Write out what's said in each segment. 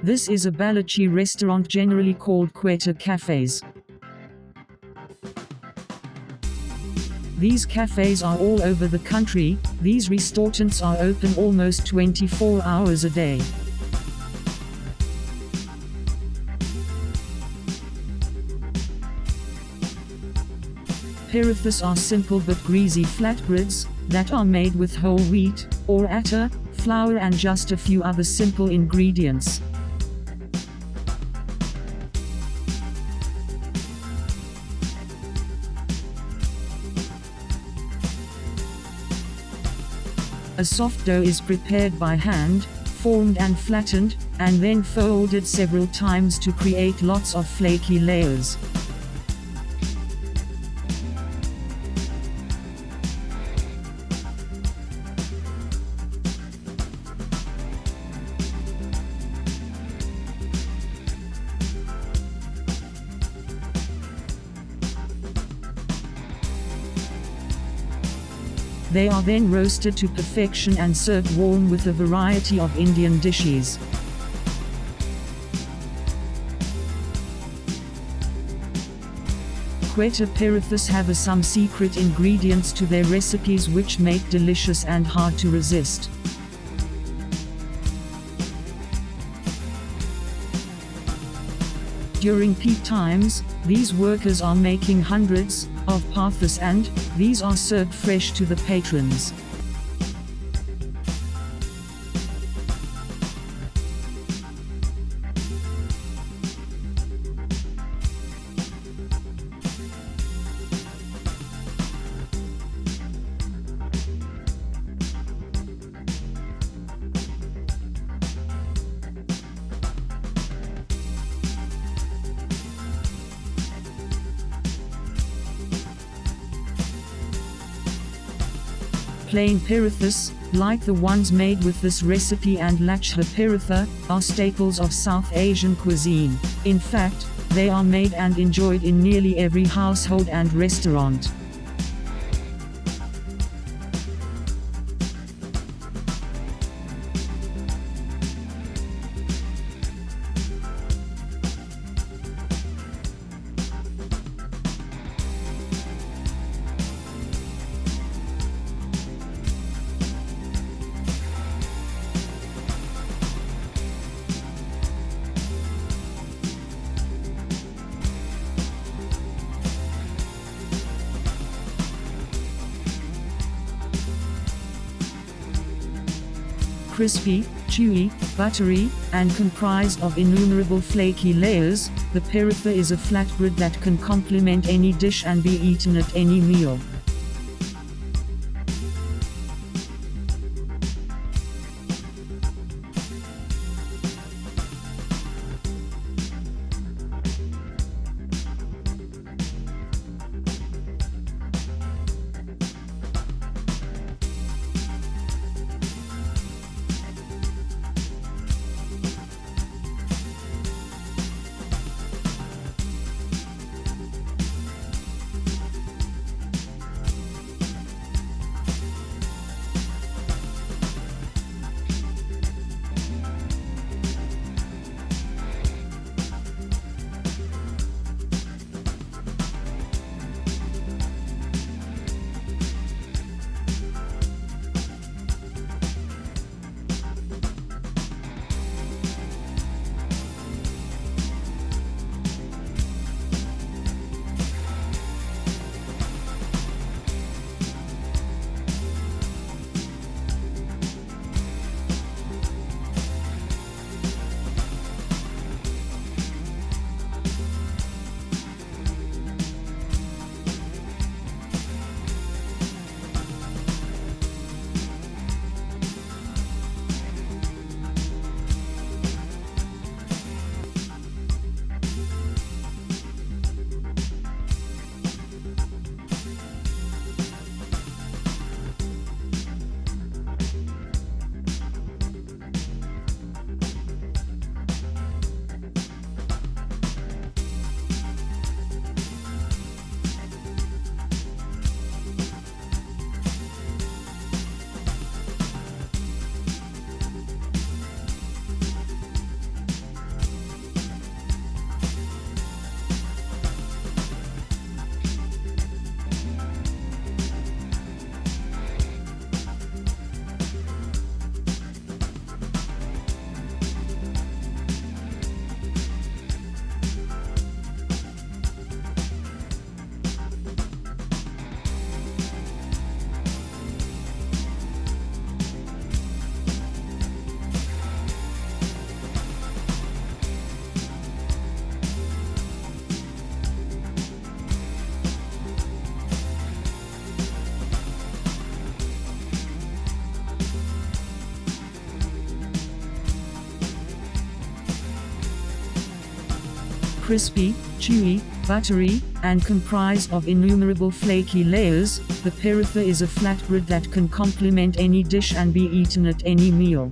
This is a Balochi restaurant generally called Quetta cafes. These cafes are all over the country. These restaurants are open almost 24 hours a day. Parathas are simple but greasy flatbreads that are made with whole wheat, or atta, flour and just a few other simple ingredients. A soft dough is prepared by hand, formed and flattened, and then folded several times to create lots of flaky layers. They are then roasted to perfection and served warm with a variety of Indian dishes. Quetta Parathas have some secret ingredients to their recipes which make delicious and hard to resist. During peak times, these workers are making hundreds of parthas and these are served fresh to the patrons. Plain parathas, like the ones made with this recipe and Lachha Paratha, are staples of South Asian cuisine. In fact, they are made and enjoyed in nearly every household and restaurant. Crispy, chewy, buttery, and comprised of innumerable flaky layers, the paratha is a flatbread that can complement any dish and be eaten at any meal. crispy, chewy, buttery, and comprised of innumerable flaky layers, the paratha is a flatbread that can complement any dish and be eaten at any meal.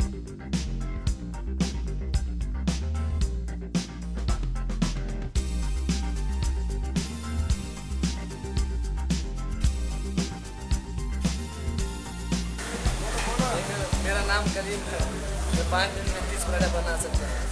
मेरा नाम करीम है। मैं 5 दिन में 30 वड़ा बना सकता हूँ।